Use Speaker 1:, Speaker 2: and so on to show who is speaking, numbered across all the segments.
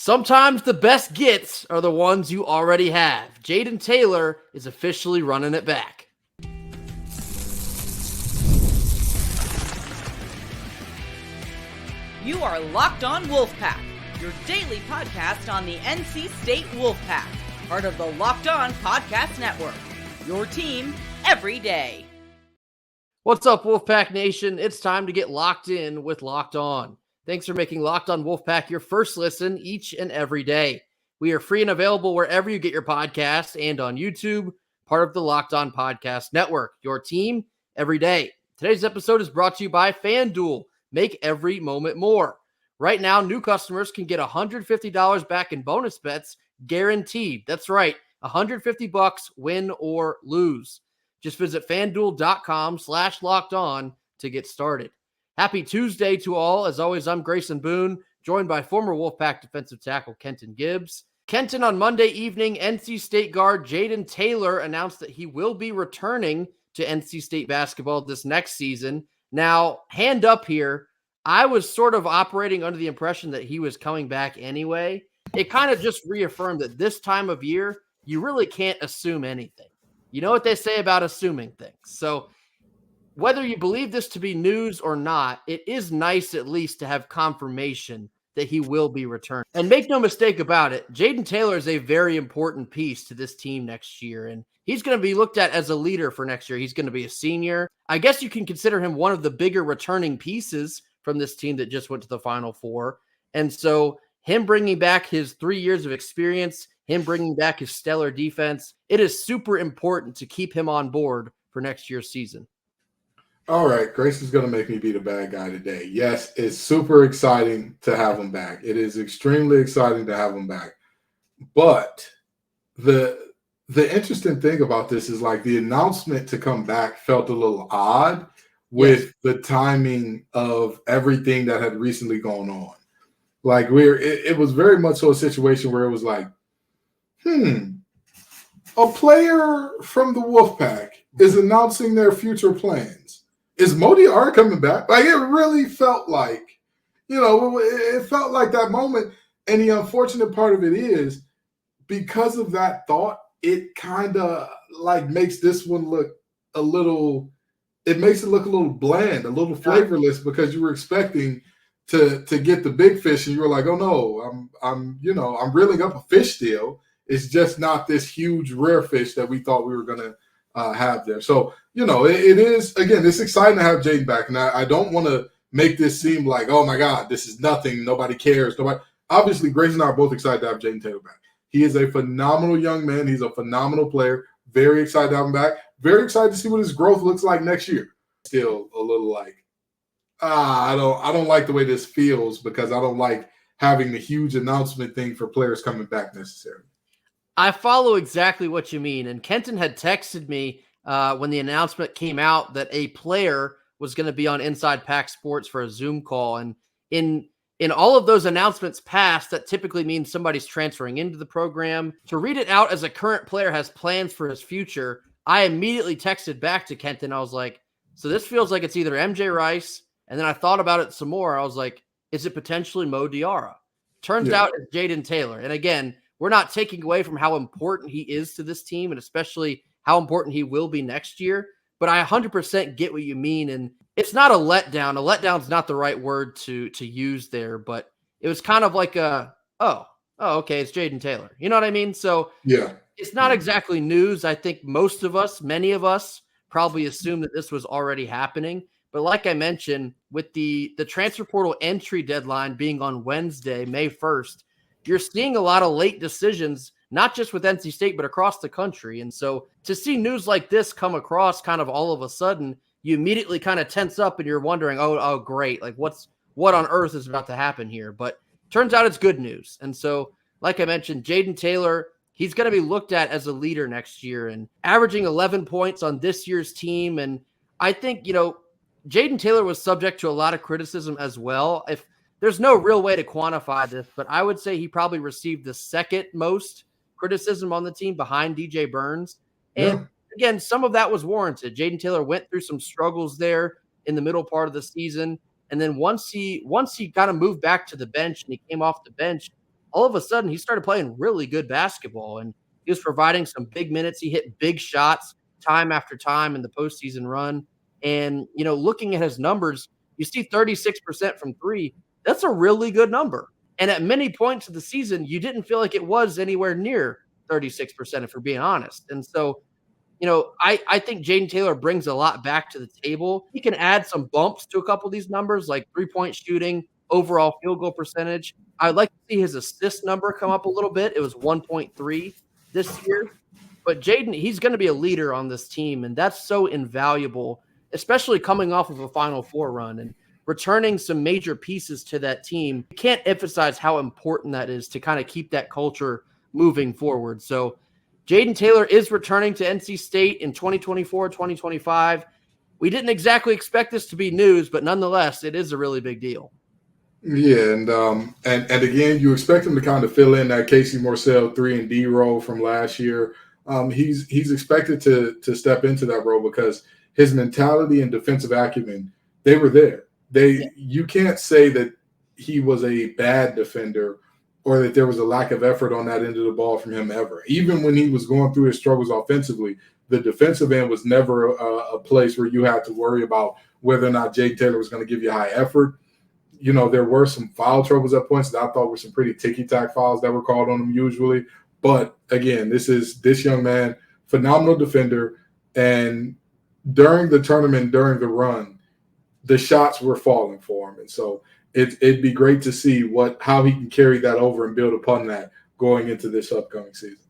Speaker 1: Sometimes the best gets are the ones you already have. Jayden Taylor is officially running it back.
Speaker 2: You are Locked On Wolfpack, your daily podcast on the NC State Wolfpack, part of the Locked On Podcast Network, your team every day.
Speaker 1: What's up, Wolfpack Nation? It's time to get locked in with Locked On. Thanks for making Locked On Wolfpack your first listen each and every day. We are free and available wherever you get your podcasts and on YouTube, part of the Locked On Podcast Network, your team every day. Today's episode is brought to you by FanDuel. Make every moment more. Right now, new customers can get $150 back in bonus bets guaranteed. That's right, $150 win or lose. Just visit FanDuel.com/lockedon to get started. Happy Tuesday to all. As always, I'm Grayson Boone, joined by former Wolfpack defensive tackle Kenton Gibbs. Kenton, on Monday evening, NC State guard Jayden Taylor announced that he will be returning to NC State basketball this next season. Now, hand up here, I was sort of operating under the impression that he was coming back anyway. It kind of just reaffirmed that this time of year, you really can't assume anything. You know what they say about assuming things. So whether you believe this to be news or not, it is nice at least to have confirmation that he will be returning. And make no mistake about it, Jayden Taylor is a very important piece to this team next year. And he's going to be looked at as a leader for next year. He's going to be a senior. I guess you can consider him one of the bigger returning pieces from this team that just went to the Final Four. And so him bringing back his 3 years of experience, him bringing back his stellar defense, it is super important to keep him on board for next year's season.
Speaker 3: All right, Grace is going to make me be the bad guy today. Yes, it's super exciting to have him back. It is extremely exciting to have him back. But the interesting thing about this is, like, the announcement to come back felt a little odd with the timing of everything that had recently gone on. Like, it was very much so a situation where it was like, a player from the Wolfpack is announcing their future plans. Is Mo Diarra coming back? Like, it really felt like, it felt like that moment. And the unfortunate part of it is, because of that thought, it kind of like makes this one look a little bland, a little flavorless, because you were expecting to get the big fish, and you were like, oh no, I'm reeling up a fish deal. It's just not this huge rare fish that we thought we were going to have there. So, it is, again, it's exciting to have Jayden back. And I don't want to make this seem like, oh my God, this is nothing. Nobody cares. Obviously, Grace and I are both excited to have Jayden Taylor back. He is a phenomenal young man. He's a phenomenal player. Very excited to have him back. Very excited to see what his growth looks like next year. Still a little like, I don't like the way this feels, because I don't like having the huge announcement thing for players coming back necessarily.
Speaker 1: I follow exactly what you mean. And Kenton had texted me when the announcement came out that a player was going to be on Inside Pack Sports for a Zoom call. And in all of those announcements past, that typically means somebody's transferring into the program. To read it out as a current player has plans for his future, I immediately texted back to Kenton. I was like, so this feels like it's either MJ Rice. And then I thought about it some more. I was like, is it potentially Mo Diarra? Turns out it's Jayden Taylor. And again, we're not taking away from how important he is to this team, and especially how important he will be next year. But I 100% get what you mean. And it's not a letdown. A letdown's not the right word to use there, but it was kind of like okay, it's Jayden Taylor. You know what I mean? So it's not exactly news. I think many of us probably assumed that this was already happening. But like I mentioned, with the transfer portal entry deadline being on Wednesday, May 1st, you're seeing a lot of late decisions, not just with NC State, but across the country. And so to see news like this come across kind of all of a sudden, you immediately kind of tense up and you're wondering, oh, great. Like what on earth is about to happen here? But turns out it's good news. And so, like I mentioned, Jayden Taylor, he's going to be looked at as a leader next year and averaging 11 points on this year's team. And I think, Jayden Taylor was subject to a lot of criticism as well. There's no real way to quantify this, but I would say he probably received the second most criticism on the team behind DJ Burns. And again, some of that was warranted. Jayden Taylor went through some struggles there in the middle part of the season. And then once he kind of moved back to the bench and he came off the bench, all of a sudden he started playing really good basketball, and he was providing some big minutes. He hit big shots time after time in the postseason run. And, looking at his numbers, you see 36% from three. That's a really good number. And at many points of the season, you didn't feel like it was anywhere near 36%, if we're being honest. And so, I think Jayden Taylor brings a lot back to the table. He can add some bumps to a couple of these numbers, like 3-point shooting, overall field goal percentage. I'd like to see his assist number come up a little bit. It was 1.3 this year. But Jayden, he's going to be a leader on this team, and that's so invaluable, especially coming off of a Final Four run and returning some major pieces to that team. You can't emphasize how important that is to kind of keep that culture moving forward. So Jayden Taylor is returning to NC State in 2024, 2025. We didn't exactly expect this to be news, but nonetheless, it is a really big deal.
Speaker 3: Yeah, and again, you expect him to kind of fill in that Casey Morsell 3-and-D role from last year. He's expected to step into that role because his mentality and defensive acumen, they were there. You can't say that he was a bad defender or that there was a lack of effort on that end of the ball from him ever. Even when he was going through his struggles offensively, the defensive end was never a place where you had to worry about whether or not Jayden Taylor was going to give you high effort. There were some foul troubles at points that I thought were some pretty ticky-tack fouls that were called on him usually. But again, this young man, phenomenal defender. And during the tournament, during the run, the shots were falling for him. And so it'd be great to see how he can carry that over and build upon that going into this upcoming season.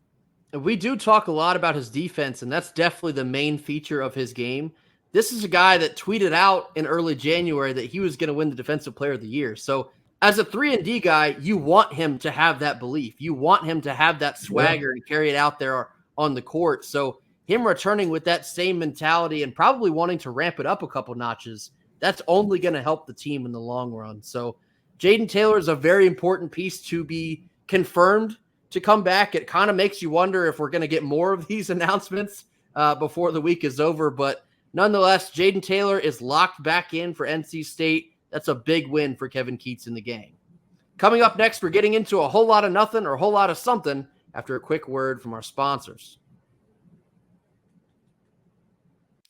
Speaker 1: And we do talk a lot about his defense, and that's definitely the main feature of his game. This is a guy that tweeted out in early January that he was going to win the Defensive Player of the Year. So as a 3-and-D guy, you want him to have that belief. You want him to have that swagger and carry it out there on the court. So him returning with that same mentality and probably wanting to ramp it up a couple notches, that's only going to help the team in the long run. So Jayden Taylor is a very important piece to be confirmed to come back. It kind of makes you wonder if we're going to get more of these announcements before the week is over. But nonetheless, Jayden Taylor is locked back in for NC State. That's a big win for Kevin Keatts and the gang. Coming up next, we're getting into a whole lot of nothing or a whole lot of something after a quick word from our sponsors.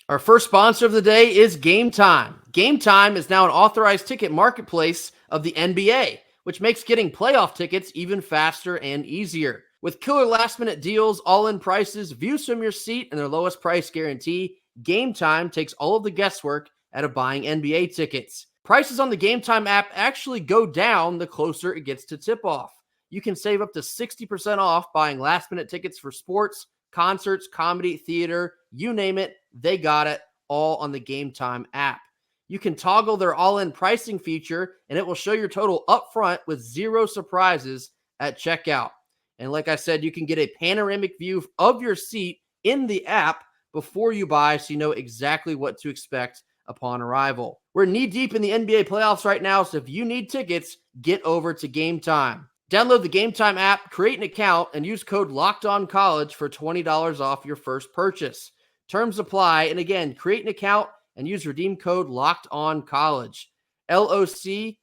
Speaker 1: Our first sponsor of the day is Gametime. Gametime is now an authorized ticket marketplace of the NBA, which makes getting playoff tickets even faster and easier. With killer last-minute deals, all-in prices, views from your seat, and their lowest price guarantee, Gametime takes all of the guesswork out of buying NBA tickets. Prices on the Gametime app actually go down the closer it gets to tip-off. You can save up to 60% off buying last-minute tickets for sports, concerts, comedy, theater, you name it, they got it, all on the Gametime app. You can toggle their all-in pricing feature, and it will show your total upfront with zero surprises at checkout. And like I said, you can get a panoramic view of your seat in the app before you buy, so you know exactly what to expect upon arrival. We're knee-deep in the NBA playoffs right now, so if you need tickets, get over to Gametime. Download the Gametime app, create an account, and use code LOCKEDONCollege for $20 off your first purchase. Terms apply, and again, create an account and use redeem code LOCKEDONCollege. LOCKEDONCOLLEGE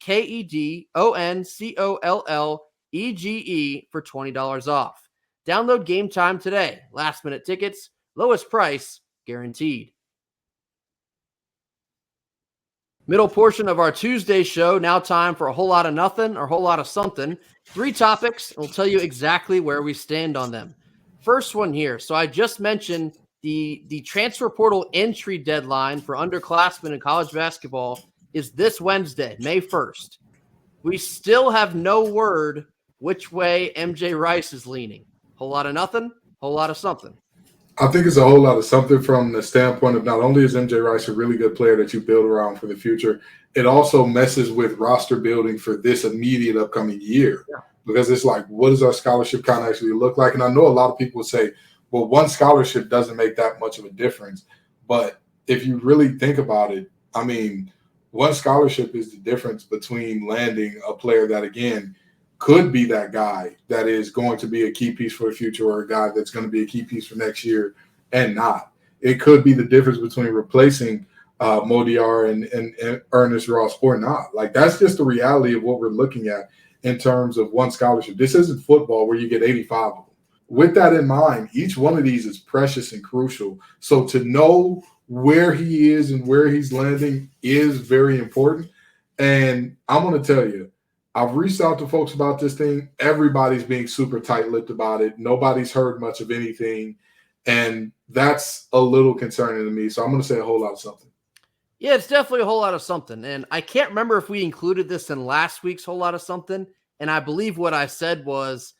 Speaker 1: for $20 off. Download Gametime today. Last-minute tickets, lowest price, guaranteed. Middle portion of our Tuesday show, now time for a whole lot of nothing or a whole lot of something. 3 topics, and we'll tell you exactly where we stand on them. First one here. So I just mentioned the transfer portal entry deadline for underclassmen in college basketball is this Wednesday, May 1st. We still have no word which way MJ Rice is leaning. Whole lot of nothing, whole lot of something.
Speaker 3: I think it's a whole lot of something from the standpoint of not only is MJ Rice a really good player that you build around for the future, it also messes with roster building for this immediate upcoming year. Yeah. Because it's like, what does our scholarship kind of actually look like? And I know a lot of people say, well, one scholarship doesn't make that much of a difference. But if you really think about it, I mean, one scholarship is the difference between landing a player that, again, could be that guy that is going to be a key piece for the future or a guy that's going to be a key piece for next year and not. It could be the difference between replacing Modiar and Ernest Ross or not. Like, that's just the reality of what we're looking at. in terms of one scholarship. This isn't football where you get 85 of them. With that in mind, each one of these is precious and crucial. So to know where he is and where he's landing is very important. And I'm going to tell you, I've reached out to folks about this thing. Everybody's being super tight-lipped about it. Nobody's heard much of anything. And that's a little concerning to me. So I'm going to say a whole lot of something.
Speaker 1: Yeah, it's definitely a whole lot of something. And I can't remember if we included this in last week's whole lot of something. And I believe what I said was,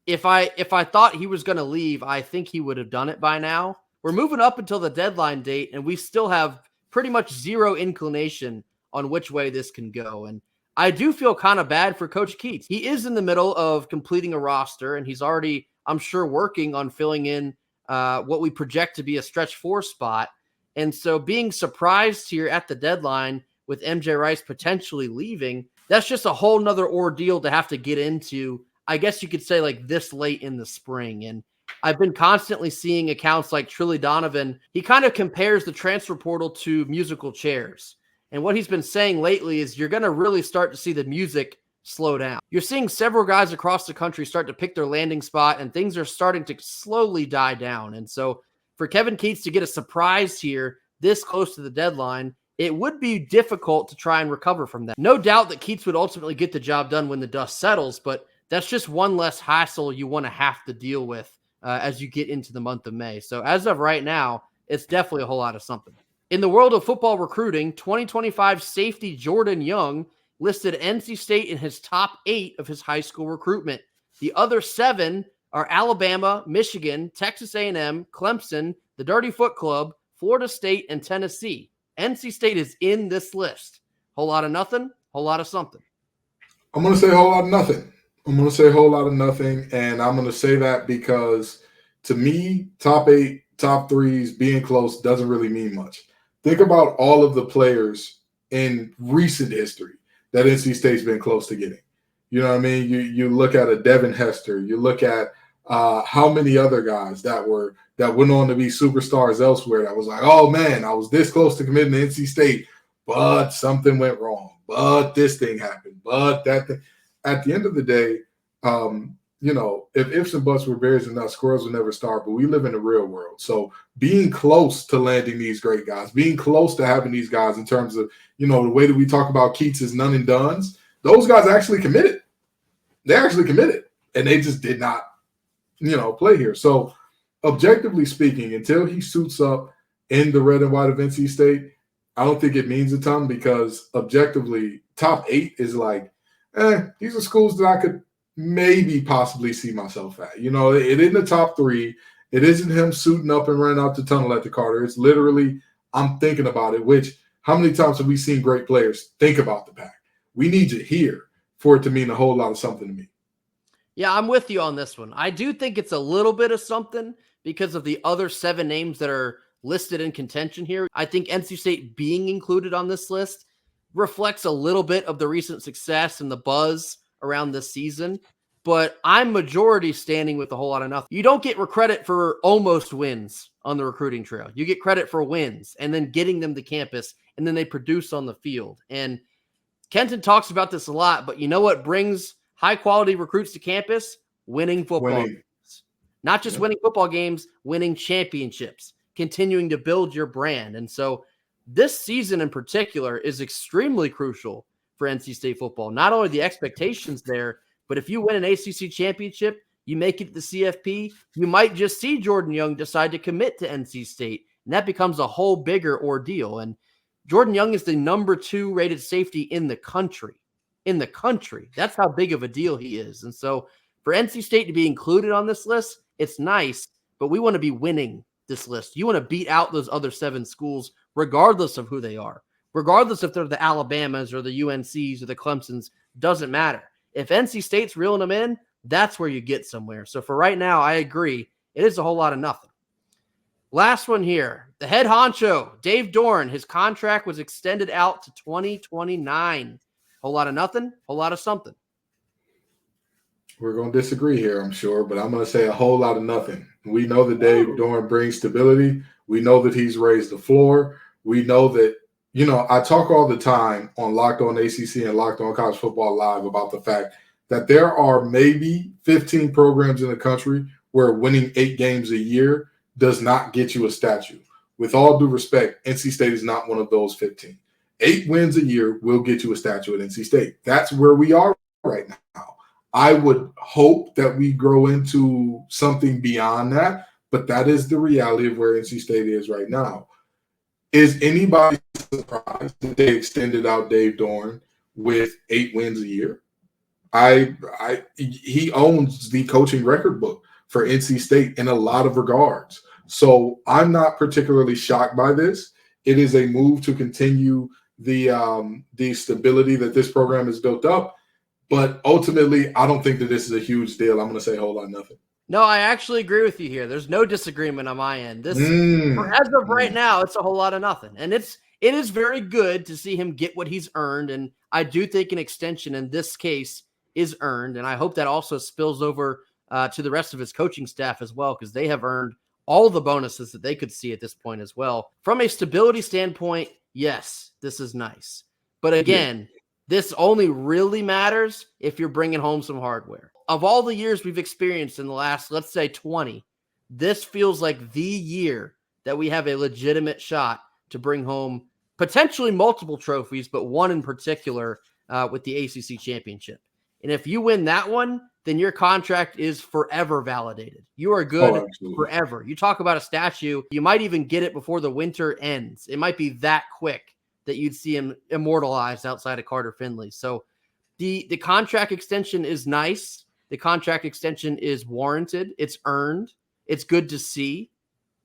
Speaker 1: if I thought he was going to leave, I think he would have done it by now. We're moving up until the deadline date, and we still have pretty much zero inclination on which way this can go. And I do feel kind of bad for Coach Keatts. He is in the middle of completing a roster, and he's already, I'm sure, working on filling in what we project to be a stretch 4 spot. And so being surprised here at the deadline with MJ Rice potentially leaving, that's just a whole nother ordeal to have to get into, I guess you could say, like this late in the spring. And I've been constantly seeing accounts like Trilly Donovan. He kind of compares the transfer portal to musical chairs. And what he's been saying lately is you're going to really start to see the music slow down. You're seeing several guys across the country start to pick their landing spot, and things are starting to slowly die down. And so for Kevin Keatts to get a surprise here this close to the deadline, it would be difficult to try and recover from that. No doubt that Keatts would ultimately get the job done when the dust settles, but that's just one less hassle you want to have to deal with as you get into the month of May. So as of right now, it's definitely a whole lot of something. In the world of football recruiting, 2025 safety Jordan Young listed NC State in his top 8 of his high school recruitment. The other 7 are Alabama, Michigan, Texas A&M, Clemson, the Dirty Foot Club, Florida State, and Tennessee. NC State is in this list. Whole lot of nothing, whole lot of something.
Speaker 3: I'm going to say a whole lot of nothing. And I'm going to say that because to me, top 8, top 3s, being close doesn't really mean much. Think about all of the players in recent history that NC State's been close to getting. You know what I mean? You look at a Devin Hester. You look at how many other guys that went on to be superstars elsewhere that was like, oh, man, I was this close to committing to NC State, but something went wrong. But this thing happened. But that thing. At the end of the day, if ifs and buts were berries and nuts, squirrels would never starve, but we live in the real world. So being close to landing these great guys, being close to having these guys in terms of, the way that we talk about Keatts is none and dones, those guys actually committed. They actually committed, and they just did not, play here. So objectively speaking, until he suits up in the red and white of NC State, I don't think it means a ton because objectively top 8 is like, these are schools that I could maybe possibly see myself at. It isn't the top 3. It isn't him suiting up and running out the tunnel at the Carter. It's literally, I'm thinking about it, which how many times have we seen great players think about the Pack? We need you here for it to mean a whole lot of something to me.
Speaker 1: Yeah, I'm with you on this one. I do think it's a little bit of something because of the other 7 names that are listed in contention here. I think NC State being included on this list reflects a little bit of the recent success and the buzz around this season, but I'm majority standing with a whole lot of nothing. You don't get credit for almost wins on the recruiting trail. You get credit for wins and then getting them to campus, and then they produce on the field. And Kenton talks about this a lot, but you know what brings high-quality recruits to campus? Winning football games. Not just winning football games, winning championships, continuing to build your brand. And so this season in particular is extremely crucial for NC State football. Not only the expectations there, but if you win an ACC championship, you make it to the CFP, you might just see Jordan Young decide to commit to NC State, and that becomes a whole bigger ordeal. And Jordan Young is the number 2 rated safety in the country. In the country. That's how big of a deal he is. And so for NC State to be included on this list, it's nice, but we want to be winning this list. You want to beat out those other 7 schools, regardless of who they are. Regardless if they're the Alabamas or the UNCs or the Clemsons, doesn't matter. If NC State's reeling them in, that's where you get somewhere. So for right now, I agree. It is a whole lot of nothing. Last one here. The head honcho, Dave Doran, his contract was extended out to 2029. Whole lot of nothing, whole lot of something.
Speaker 3: We're going to disagree here, I'm sure, but I'm going to say a whole lot of nothing. We know that Dave Doran brings stability. We know that he's raised the floor. We know that, I talk all the time on Locked On ACC and Locked On College Football Live about the fact that there are maybe 15 programs in the country where winning 8 games a year does not get you a statue. With all due respect, NC State is not one of those 15. 8 wins a year will get you a statue at NC State. That's where we are right now. I would hope that we grow into something beyond that, but that is the reality of where NC State is right now. Is anybody surprised that they extended out Dave Dorn with 8 wins a year? He owns the coaching record book for NC State in a lot of regards. So I'm not particularly shocked by this. It is a move to continue the stability that this program has built up. But ultimately, I don't think that this is a huge deal. I'm going to say a whole lot nothing.
Speaker 1: No, I actually agree with you here. There's no disagreement on my end. As of right now, it's a whole lot of nothing. And it is very good to see him get what he's earned. And I do think an extension in this case is earned. And I hope that also spills over to the rest of his coaching staff as well, because they have earned all the bonuses that they could see at this point as well. From a stability standpoint, yes, this is nice. But again, this only really matters if you're bringing home some hardware. Of all the years we've experienced in the last, let's say 20, this feels like the year that we have a legitimate shot to bring home potentially multiple trophies, but one in particular with the ACC championship. And if you win that one, then your contract is forever validated. You are good forever. You talk about a statue, you might even get it before the winter ends. It might be that quick that you'd see him immortalized outside of Carter Finley. So the contract extension is nice. The contract extension is warranted. It's earned. It's good to see.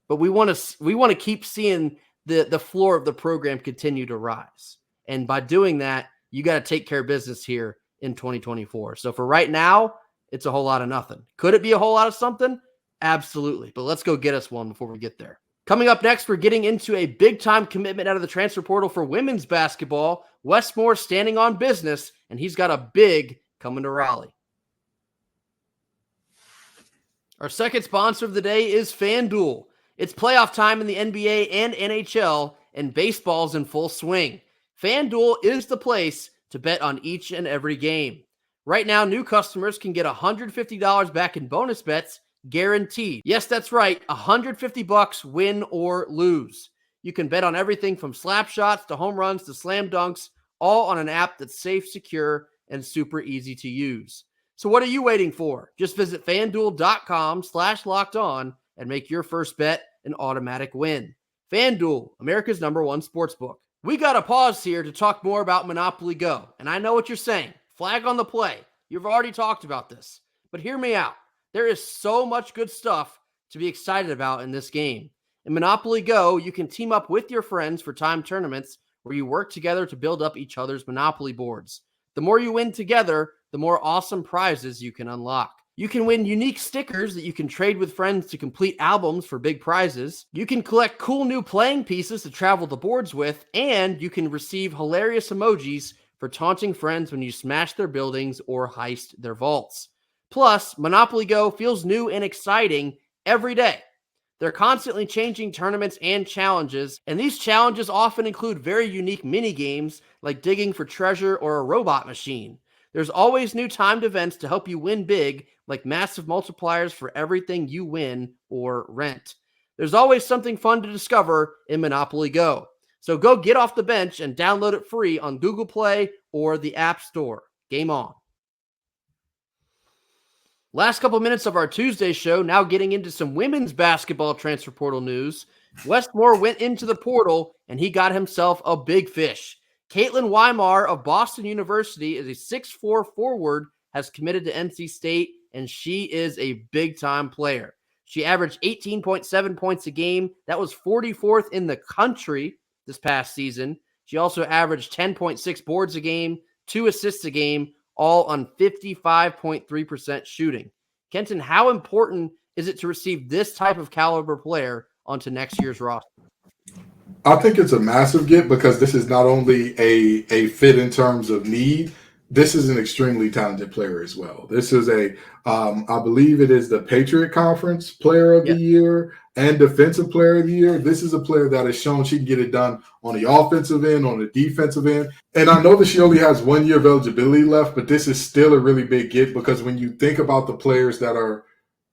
Speaker 1: But we want to keep seeing the floor of the program continue to rise. And by doing that, you got to take care of business here in 2024. So for right now, it's a whole lot of nothing. Could it be a whole lot of something? Absolutely. But let's go get us one before we get there. Coming up next, we're getting into a big-time commitment out of the transfer portal for women's basketball. Wes Moore standing on business, and he's got a big coming to Raleigh. Our second sponsor of the day is FanDuel. It's playoff time in the NBA and NHL, and baseball's in full swing. FanDuel is the place to bet on each and every game. Right now, new customers can get $150 back in bonus bets guaranteed. Yes, that's right. $150 win or lose. You can bet on everything from slap shots to home runs to slam dunks, all on an app that's safe, secure, and super easy to use. So what are you waiting for? Just visit FanDuel.com/lockedon and make your first bet an automatic win. FanDuel, America's #1 sportsbook. We got to pause here to talk more about Monopoly Go. And I know what you're saying. Flag on the play. You've already talked about this. But hear me out. There is so much good stuff to be excited about in this game. In Monopoly Go, you can team up with your friends for timed tournaments where you work together to build up each other's Monopoly boards. The more you win together, the more awesome prizes you can unlock. You can win unique stickers that you can trade with friends to complete albums for big prizes. You can collect cool new playing pieces to travel the boards with, and you can receive hilarious emojis for taunting friends when you smash their buildings or heist their vaults. Plus, Monopoly Go feels new and exciting every day. They're constantly changing tournaments and challenges, and these challenges often include very unique mini games like digging for treasure or a robot machine. There's always new timed events to help you win big, like massive multipliers for everything you win or rent. There's always something fun to discover in Monopoly Go. So go get off the bench and download it free on Google Play or the App Store. Game on. Last couple minutes of our Tuesday show, now getting into some women's basketball transfer portal news. Wes Moore went into the portal, and he got himself a big fish. Caitlin Weimar of Boston University is a 6'4" forward, has committed to NC State, and she is a big-time player. She averaged 18.7 points a game. That was 44th in the country this past season. She also averaged 10.6 boards a game, 2 assists a game, all on 55.3% shooting. Kenton, how important is it to receive this type of caliber player onto next year's roster?
Speaker 3: I think it's a massive get because this is not only a fit in terms of need, this is an extremely talented player as well. This is I believe it is the Patriot Conference Player of the Year and Defensive Player of the Year. This is a player that has shown she can get it done on the offensive end, on the defensive end. And I know that she only has 1 year of eligibility left, but this is still a really big get, because when you think about the players that are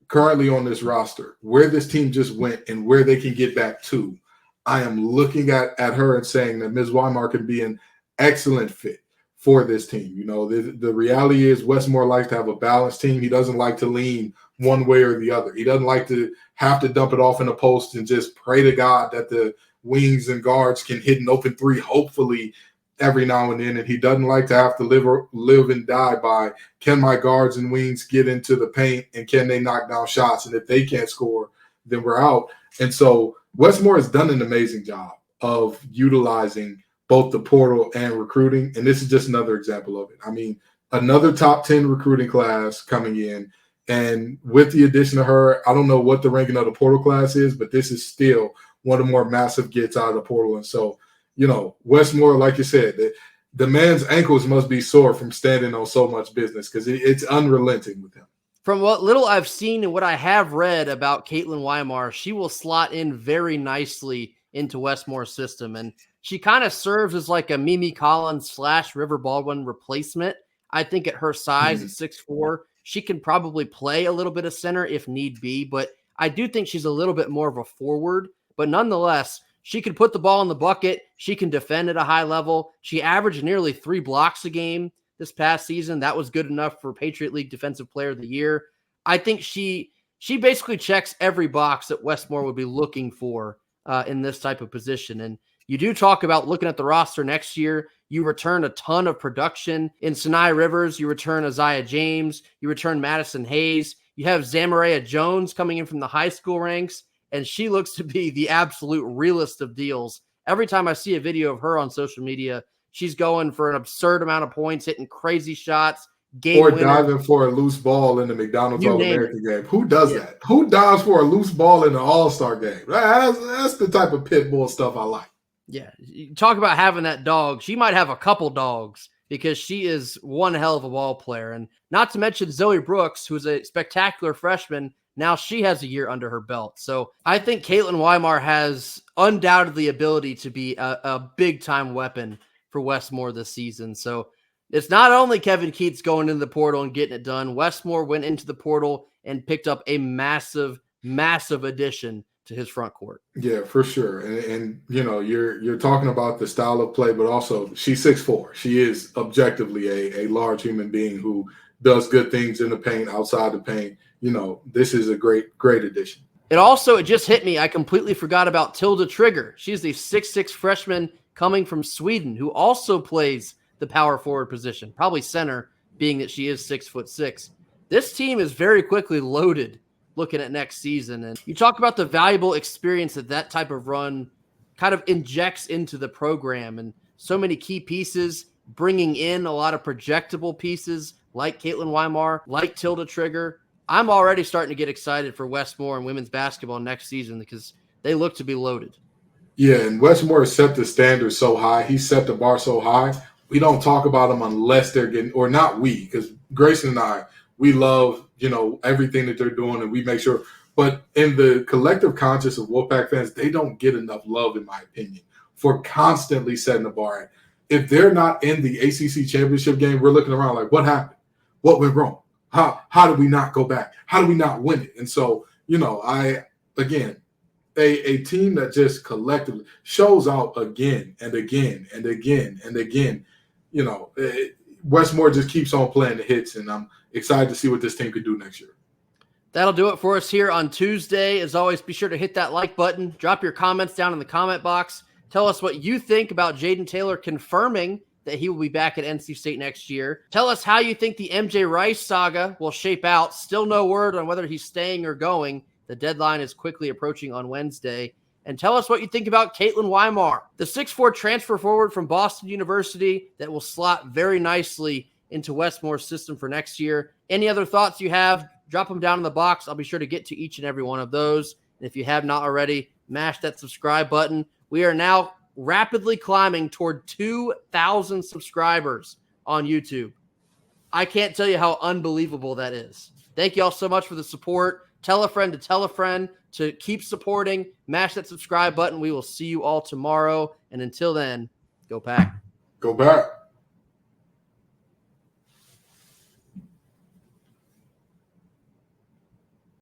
Speaker 3: currently on this roster, where this team just went and where they can get back to, I am looking at her and saying that Ms. Weimar can be an excellent fit for this team. You know, the reality is Westmore likes to have a balanced team. He doesn't like to lean one way or the other. He doesn't like to have to dump it off in a post and just pray to God that the wings and guards can hit an open three, hopefully, every now and then. And he doesn't like to have to live and die by, can my guards and wings get into the paint and can they knock down shots? And if they can't score, then we're out. And so Westmore has done an amazing job of utilizing both the portal and recruiting. And this is just another example of it. I mean, another top 10 recruiting class coming in. And with the addition of her, I don't know what the ranking of the portal class is, but this is still one of the more massive gets out of the portal. And so, you know, Westmore, like you said, the man's ankles must be sore from standing on so much business, because it's unrelenting with him.
Speaker 1: From what little I've seen and what I have read about Caitlin Weimar, she will slot in very nicely into Westmore's system. And she kind of serves as like a Mimi Collins / River Baldwin replacement. I think at her size, at 6'4", she can probably play a little bit of center if need be, but I do think she's a little bit more of a forward. But nonetheless, she can put the ball in the bucket. She can defend at a high level. She averaged nearly 3 blocks a game this past season. That was good enough for Patriot League Defensive Player of the Year. I think she basically checks every box that Westmore would be looking for in this type of position. And you do talk about looking at the roster next year. You return a ton of production in Sinai Rivers. You return Isaiah James. You return Madison Hayes. You have Zamaria Jones coming in from the high school ranks, and she looks to be the absolute realest of deals. Every time I see a video of her on social media, she's going for an absurd amount of points, hitting crazy shots,
Speaker 3: or diving for a loose ball in the McDonald's All-American game. Who does that? Who dives for a loose ball in an All-Star game? That's the type of pit bull stuff I like.
Speaker 1: Yeah, you talk about having that dog. She might have a couple dogs because she is one hell of a ball player. And not to mention Zoe Brooks, who's a spectacular freshman. Now she has a year under her belt. So I think Caitlin Weimar has undoubtedly ability to be a big-time weapon for Westmore this season. So it's not only Kevin Keatts going into the portal and getting it done. Westmore went into the portal and picked up a massive, massive addition to his front court.
Speaker 3: Yeah, for sure. And you know, you're talking about the style of play, but also she's 6'4". She is objectively a large human being who does good things in the paint, outside the paint. You know, this is a great addition.
Speaker 1: It just hit me. I completely forgot about Tilda Trigger. She's the 6'6" freshman coming from Sweden who also plays the power forward position, probably center, being that she is 6'6". This team is very quickly loaded looking at next season. And you talk about the valuable experience that type of run kind of injects into the program, and so many key pieces, bringing in a lot of projectable pieces like Caitlin Weimar, like Tilda Trigger. I'm already starting to get excited for Westmore and women's basketball next season because they look to be loaded.
Speaker 3: Yeah, and Westmore set the standard so high. He set the bar so high. We don't talk about them unless they're getting, or not we, because Grayson and I, we love, you know, everything that they're doing, and we make sure. But in the collective conscious of Wolfpack fans, they don't get enough love, in my opinion, for constantly setting the bar. If they're not in the ACC championship game, we're looking around like, what happened? What went wrong? How did we not go back? How do we not win it? And so, you know, a team that just collectively shows out again and again and again and again, you know, Westmore just keeps on playing the hits, and I'm excited to see what this team could do next year.
Speaker 1: That'll do it for us here on Tuesday. As always, be sure to hit that like button. Drop your comments down in the comment box. Tell us what you think about Jayden Taylor confirming that he will be back at NC State next year. Tell us how you think the MJ Rice saga will shape out. Still no word on whether he's staying or going. The deadline is quickly approaching on Wednesday. And tell us what you think about Caitlin Weimar, the 6'4" transfer forward from Boston University that will slot very nicely into Westmore's system for next year. Any other thoughts you have, drop them down in the box. I'll be sure to get to each and every one of those. And if you have not already, mash that subscribe button. We are now rapidly climbing toward 2,000 subscribers on YouTube. I can't tell you how unbelievable that is. Thank you all so much for the support. Tell a friend to keep supporting. Mash that subscribe button. We will see you all tomorrow. And until then, go Pack.
Speaker 3: Go Pack.